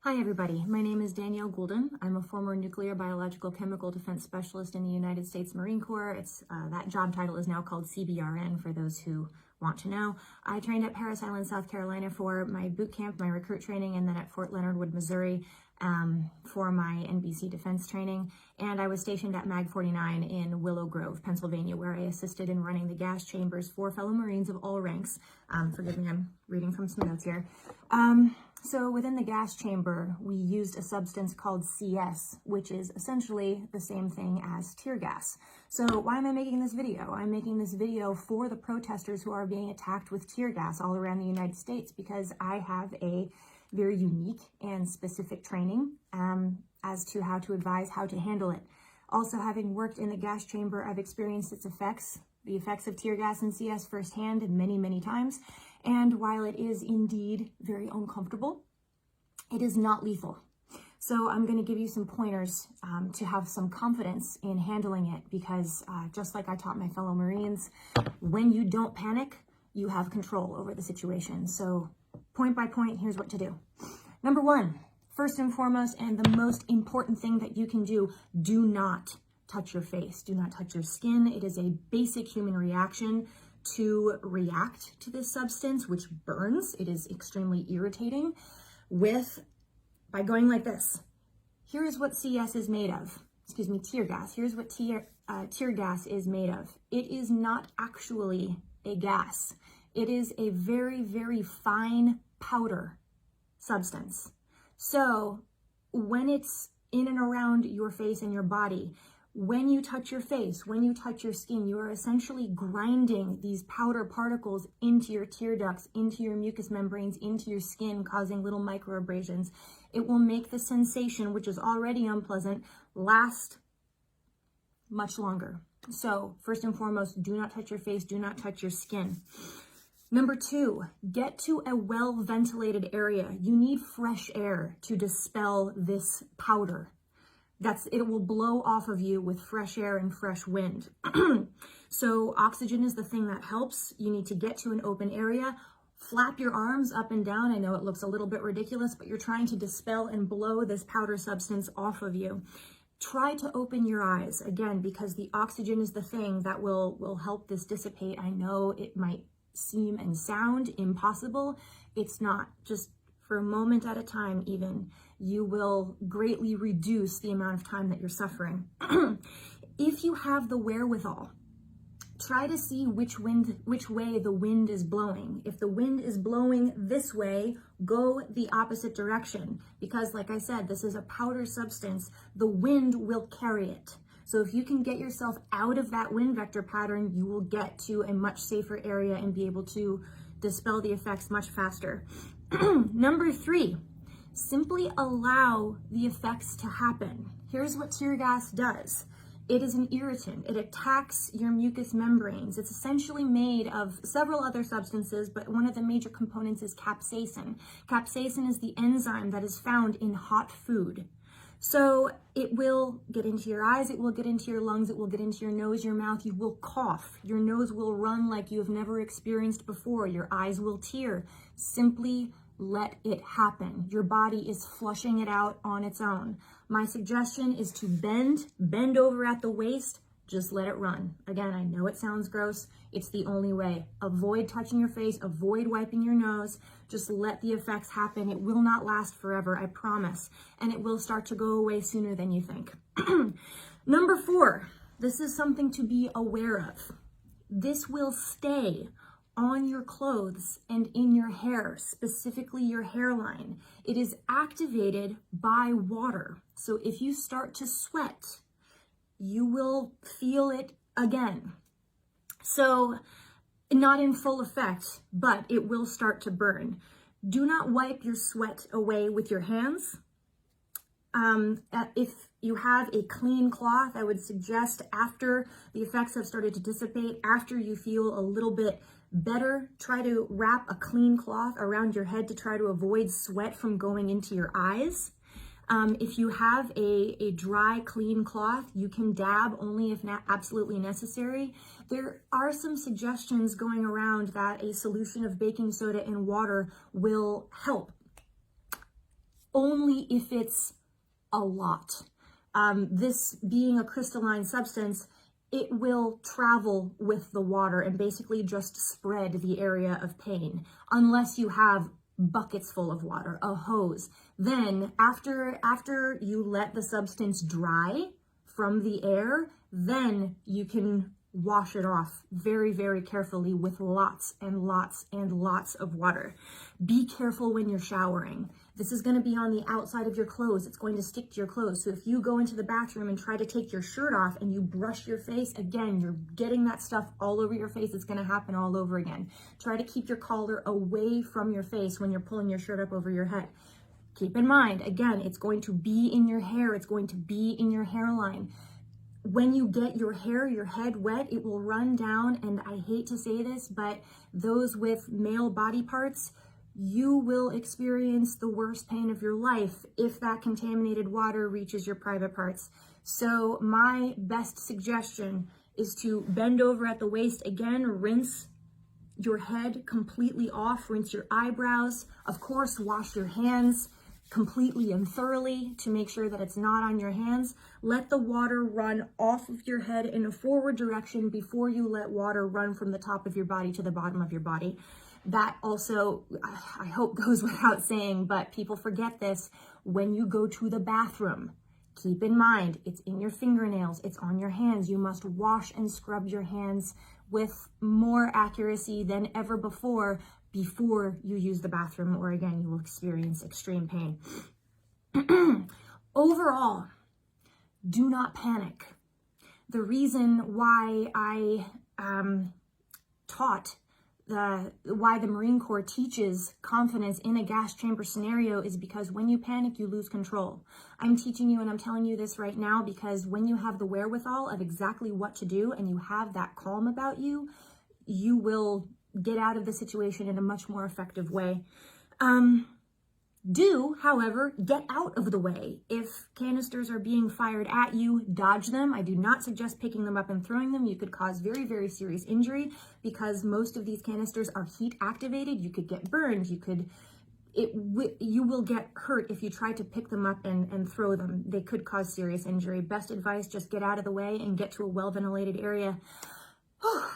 Hi everybody, my name is Danielle Goulden. I'm a former nuclear biological chemical defense specialist in the United States Marine Corps. That job title is now called CBRN for those who want to know. I trained at Parris Island, South Carolina for my boot camp, my recruit training, and then at Fort Leonard Wood, Missouri for my NBC defense training. And I was stationed at MAG 49 in Willow Grove, Pennsylvania, where I assisted in running the gas chambers for fellow Marines of all ranks. Forgive me, I'm reading from some notes here. So within the gas chamber, we used a substance called CS, which is essentially the same thing as tear gas. So why am I making this video? I'm making this video for the protesters who are being attacked with tear gas all around the United States because I have a very unique and specific training as to how to advise how to handle it. Also, having worked in the gas chamber, I've experienced its effects, the effects of tear gas and CS firsthand and many, many times. And while it is indeed very uncomfortable, it is not lethal. So I'm going to give you some pointers to have some confidence in handling it because just like I taught my fellow Marines, when you don't panic, you have control over the situation. So point by point, here's what to do. Number one, first and foremost, and the most important thing that you can do not touch your face. Do not touch your skin. It is a basic human reaction to react to this substance, which burns. It is extremely irritating by going like this. Here is what CS is made of. Excuse me, tear gas. Here's what tear gas is made of. It is not actually a gas. It is a very, very fine powder substance. So when it's in and around your face and your body, when you touch your face, when you touch your skin, you are essentially grinding these powder particles into your tear ducts, into your mucous membranes, into your skin, causing little microabrasions. It will make the sensation, which is already unpleasant, last much longer. So first and foremost, do not touch your face, do not touch your skin. Number two, get to a well-ventilated area. You need fresh air to dispel this powder. It will blow off of you with fresh air and fresh wind. So oxygen is the thing that helps. You need to get to an open area, flap your arms up and down. I know it looks a little bit ridiculous, but you're trying to dispel and blow this powder substance off of you. Try to open your eyes, again, because the oxygen is the thing that will help this dissipate. I know it might seem and sound impossible. It's not. Just for a moment at a time even, you will greatly reduce the amount of time that you're suffering. If you have the wherewithal, try to see which way the wind is blowing. If the wind is blowing this way, go the opposite direction. Because like I said, this is a powder substance. The wind will carry it. So if you can get yourself out of that wind vector pattern, you will get to a much safer area and be able to dispel the effects much faster. Number three, simply allow the effects to happen. Here's what tear gas does. It is an irritant. It attacks your mucous membranes. It's essentially made of several other substances, but one of the major components is capsaicin. Capsaicin is the enzyme that is found in hot food. So it will get into your eyes, it will get into your lungs, it will get into your nose, your mouth, you will cough, your nose will run like you have never experienced before, your eyes will tear. Simply let it happen. Your body is flushing it out on its own. My suggestion is to bend over at the waist, just let it run. Again, I know it sounds gross. It's the only way. Avoid touching your face, avoid wiping your nose. Just let the effects happen. It will not last forever, I promise. And it will start to go away sooner than you think. Number four, this is something to be aware of. This will stay on your clothes and in your hair, specifically your hairline. It is activated by water. So if you start to sweat, you will feel it again. So not in full effect, but it will start to burn. Do not wipe your sweat away with your hands. If you have a clean cloth, I would suggest after the effects have started to dissipate, after you feel a little bit better, try to wrap a clean cloth around your head to try to avoid sweat from going into your eyes. If you have a dry, clean cloth, you can dab only if absolutely necessary. There are some suggestions going around that a solution of baking soda and water will help. only if it's a lot. This being a crystalline substance, it will travel with the water and basically just spread the area of pain, unless you have buckets full of water, a hose. Then after you let the substance dry from the air, then you can wash it off very, very carefully with lots and lots and lots of water. Be careful when you're showering. This is going to be on the outside of your clothes. It's going to stick to your clothes. So if you go into the bathroom and try to take your shirt off and you brush your face, again, you're getting that stuff all over your face. It's going to happen all over again. Try to keep your collar away from your face when you're pulling your shirt up over your head. Keep in mind, again, it's going to be in your hair. It's going to be in your hairline. When you get your hair, your head wet, it will run down, and I hate to say this, but those with male body parts, you will experience the worst pain of your life if that contaminated water reaches your private parts. So my best suggestion is to bend over at the waist again, rinse your head completely off, rinse your eyebrows, of course, wash your hands completely and thoroughly to make sure that it's not on your hands. Let the water run off of your head in a forward direction before you let water run from the top of your body to the bottom of your body. That also, I hope, goes without saying, but people forget this. When you go to the bathroom, keep in mind, it's in your fingernails, it's on your hands. You must wash and scrub your hands with more accuracy than ever before you use the bathroom, or again, you will experience extreme pain. Overall, do not panic. The reason why I taught why the Marine Corps teaches confidence in a gas chamber scenario is because when you panic, you lose control. I'm teaching you and I'm telling you this right now because when you have the wherewithal of exactly what to do and you have that calm about you, you will get out of the situation in a much more effective way. Do, however, get out of the way. If canisters are being fired at you, dodge them. I do not suggest picking them up and throwing them. You could cause very, very serious injury because most of these canisters are heat activated. You could get burned. You will get hurt if you try to pick them up and throw them. They could cause serious injury. Best advice, just get out of the way and get to a well-ventilated area.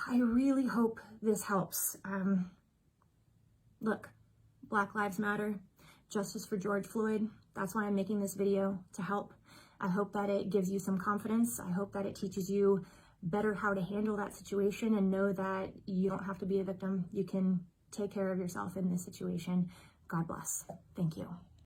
I really hope this helps. Look, Black Lives Matter. Justice for George Floyd. That's why I'm making this video, to help. I hope that it gives you some confidence. I hope that it teaches you better how to handle that situation and know that you don't have to be a victim. You can take care of yourself in this situation. God bless. Thank you.